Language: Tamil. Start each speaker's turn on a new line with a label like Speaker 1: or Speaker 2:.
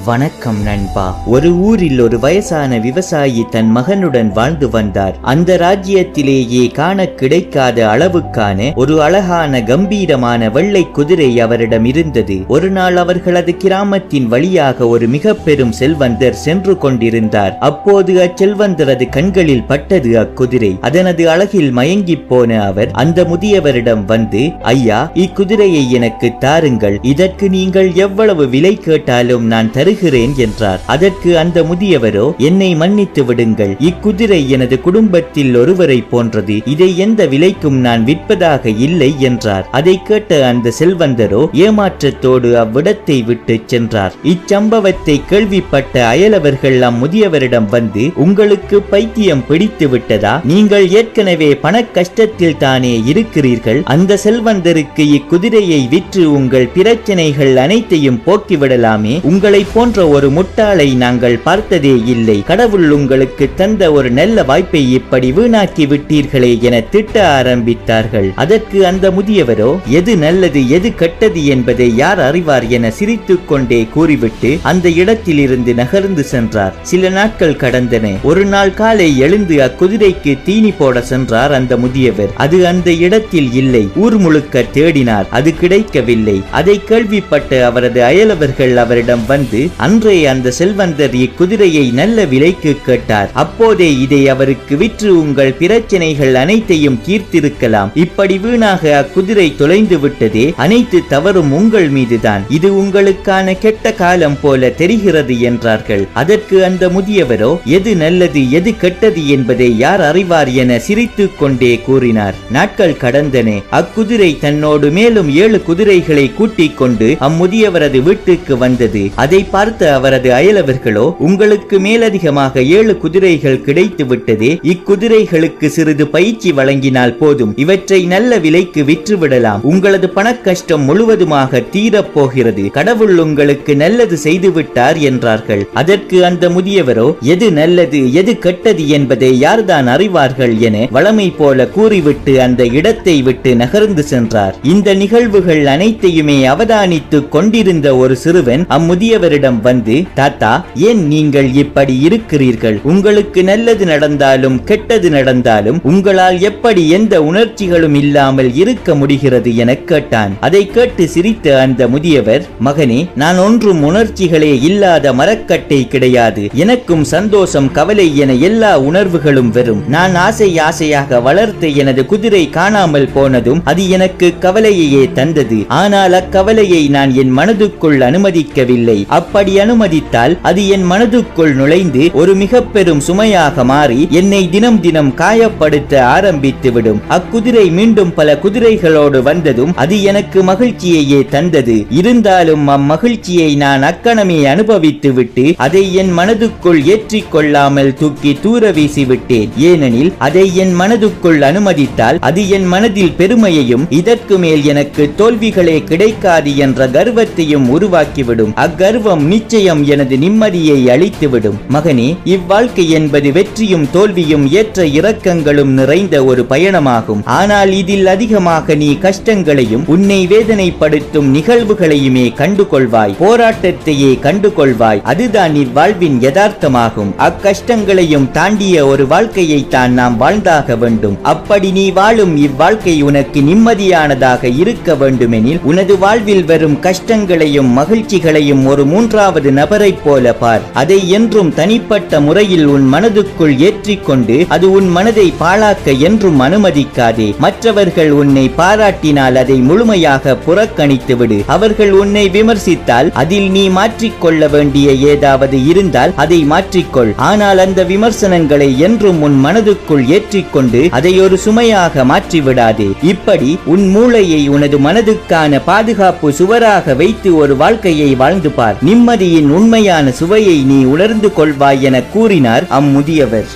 Speaker 1: வணக்கம் நண்பா. ஒரு ஊரில் ஒரு வயசான விவசாயி தன் மகனுடன் வாழ்ந்து வந்தார். அந்த ராஜ்யத்திலேயே காண கிடைக்காத அளவுக்கான ஒரு அழகான கம்பீரமான வெள்ளை குதிரை அவரிடம் இருந்தது. ஒரு நாள் அவர்களது கிராமத்தின் வழியாக ஒரு மிக பெரும் செல்வந்தர் சென்று கொண்டிருந்தார். அப்போது அச்செல்வந்தரது கண்களில் பட்டது அக்குதிரை. அதனது அழகில் மயங்கி போன அவர் அந்த முதியவரிடம் வந்து, ஐயா, இக்குதிரையை எனக்கு தாருங்கள். இதற்கு நீங்கள் எவ்வளவு விலை கேட்டாலும் நான் தருகிறேன் என்றார். அதற்கு அந்த முதியவரோ, என்னை மன்னித்து விடுங்கள், இக்குதிரை எனது குடும்பத்தில் ஒருவரை போன்றது. இதை எந்த விலைக்கும் நான் விற்பதாக இல்லை என்றார். அதை கேட்ட அந்த செல்வந்தரோ ஏமாற்றத்தோடு அவ்விடத்தை விட்டு சென்றார். இச்சம்பவத்தை கேள்விப்பட்ட அயலவர்கள் அம்முதியவரிடம் வந்து, உங்களுக்கு பைத்தியம் பிடித்து விட்டதா? நீங்கள் ஏற்கனவே பண கஷ்டத்தில் தானே இருக்கிறீர்கள். அந்த செல்வந்தருக்கு இக்குதிரையை விற்று உங்கள் பிரச்சனைகள் அனைத்தையும் போக்கிவிடலாமே. உங்களை போன்ற ஒரு முட்டாளை நாங்கள் பார்த்ததே இல்லை. கடவுள் உங்களுக்கு தந்த ஒரு நல்ல வாய்ப்பை இப்படி வீணாக்கி விட்டீர்களே என திட்ட ஆரம்பித்தார்கள். அதற்கு அந்த முதியவரோ, எது நல்லது எது கெட்டது என்பதை யார் அறிவார் என சிரித்துக் கொண்டே கூறிவிட்டு அந்த இடத்தில் இருந்து நகர்ந்து சென்றார். சில நாட்கள் கடந்தன. ஒரு நாள் காலை எழுந்து அக்குதிரைக்கு தீனி போட சென்றார் அந்த முதியவர். அது அந்த இடத்தில் இல்லை. ஊர் முழுக்க தேடினார். அது கிடைக்கவில்லை. அதை கேள்விப்பட்ட அவரது அயலவர்கள் அவரிடம் வந்து, அன்றே அந்த செல்வந்தர் இக்குதிரையை நல்ல விலைக்கு கேட்டார். அப்போதே இதை அவருக்கு விற்று உங்கள் பிரச்சனைகள் அனைத்தையும் தீர்த்திருக்கலாம். இப்படி வீணாக அக்குதிரை தொலைந்து விட்டதே, அனைத்து தவறும் உங்கள் மீதுதான். இது உங்களுக்கான கெட்ட காலம் போல தெரிகிறது என்றார்கள். அதற்கு அந்த முதியவரோ, எது நல்லது எது கெட்டது என்பதை யார் அறிவார் என சிரித்துக் கொண்டே கூறினார். நாட்கள் கடந்தன. அக்குதிரை தன்னோடு மேலும் 7 குதிரைகளை கூட்டிக் கொண்டு அம்முதியவரது வீட்டுக்கு வந்தது. அதை பார்த்த அவரது அயலவர்களோ, உங்களுக்கு மேலதிகமாக 7 குதிரைகள் கிடைத்து விட்டதே, இக்குதிரைகளுக்கு சிறிது பயிற்சி வழங்கினால் போதும். இவற்றை நல்ல விலைக்கு விற்றுவிடலாம். உங்களது பண கஷ்டம் முழுவதுமாக தீரப்போகிறது. கடவுள் உங்களுக்கு நல்லது செய்துவிட்டார் என்றார்கள். அதற்கு அந்த முதியவரோ, எது நல்லது எது கெட்டது என்பதை யார்தான் அறிவார்கள் என வளமை போல கூறிவிட்டு அந்த இடத்தை விட்டு நகர்ந்து சென்றார். இந்த நிகழ்வுகள் அனைத்தையுமே அவதானித்து கொண்டிருந்த ஒரு சிறுவன் அம்முதியவரிடம் வந்து, தாத்தா, ஏன் நீங்கள் இப்படி இருக்கிறீர்கள்? உங்களுக்கு நல்லது நடந்தாலும் கெட்டது நடந்தாலும் உங்களால் எப்படி எந்த உணர்ச்சிகளும் இல்லாமல் இருக்க முடிகிறது என கேட்டான். அதை கேட்டு சிரித்த அந்த முதியவர், மகனே, நான் ஒன்றும் உணர்ச்சிகளே இல்லாத மரக்கட்டை கிடையாது. எனக்கும் சந்தோஷம் கவலை என எல்லா உணர்வுகளும் வரும். நான் ஆசையாக வளர்த்த எனது குதிரை காணாமல் போனதும் அது எனக்கு கவலையையே தந்தது. ஆனால் அக்கவலையை நான் என் மனதுக்குள் அனுமதிக்கவில்லை. அப்படி அனுமதித்தால் அது என் மனதுக்குள் நுழைந்து ஒரு மிக பெரும் சுமையாக மாறி என்னை தினம் தினம் காயப்படுத்த ஆரம்பித்துவிடும். அக்குதிரை மீண்டும் பல குதிரைகளோடு வந்ததும் அது எனக்கு மகிழ்ச்சியையே தந்தது. இருந்தாலும் அம்மகிழ்ச்சியை நான் அக்கணமே அனுபவித்து விட்டு அதை என் மனதுக்குள் ஏற்றிக்கொள்ளாமல் தூக்கி தூர வீசிவிட்டேன். ஏனெனில் அதை என் மனதுக்குள் அனுமதித்தால் அது என் மனதில் பெருமையையும் இதற்கு மேல் எனக்கு தோல்விகளே கிடைக்காது என்ற கர்வத்தையும் உருவாக்கிவிடும். அக்கர்வம் நிச்சயம் எனது நிம்மதியை அளித்துவிடும். மகனே, இவ்வாழ்க்கை என்பது வெற்றியும் தோல்வியும் ஏற்ற இறக்கங்களும் நிறைந்த ஒரு பயணமாகும். ஆனால் இதில் அதிகமாக நீ கஷ்டங்களையும் உன்னை வேதனைப்படுத்தும் நிகழ்வுகளையுமே கண்டுகொள்வாய். போராட்டத்தையே கண்டுகொள்வாய். அதுதான் இவ்வாழ்வின் யதார்த்தமாகும். அக்கஷ்டங்களையும் தாண்டிய ஒரு வாழ்க்கையை தான் நாம் வாழ்ந்தாக வேண்டும். அப்படி நீ வாழும் இவ்வாழ்க்கை உனக்கு நிம்மதியானதாக இருக்க வேண்டுமெனில் உனது வாழ்வில் வரும் கஷ்டங்களையும் மகிழ்ச்சிகளையும் ஒரு மூன்றாவது நபரை போல பார். அதை என்றும் தனிப்பட்ட முறையில் உன் மனதுக்குள் ஏற்றிக்கொண்டு அது உன் மனதை பாழாக்க என்றும் அனுமதிக்காதே. மற்றவர்கள் உன்னை பாராட்டினால் அதை முழுமையாக புறக்கணித்து விடு. அவர்கள் உன்னை விமர்சித்தால் அதில் நீ மாற்றிக்கொள்ள வேண்டிய ஏதாவது இருந்தால் அதை மாற்றிக்கொள். ஆனால் அந்த விமர்சனங்களை என்றும் உன் மனதுக்குள் ஏற்றிக்கொண்டு அதை ஒரு சுமையாக மாற்றிவிடாதே. இப்படி உன் மூளையை உனது மனதுக்கான பாதுகாப்பு சுவராக வைத்து ஒரு வாழ்க்கையை வாழ்ந்து பார். நிம்மதியின் உண்மையான சுவையை நீ உணர்ந்து கொள்வாய் என கூறினார் அம்முதியவர்.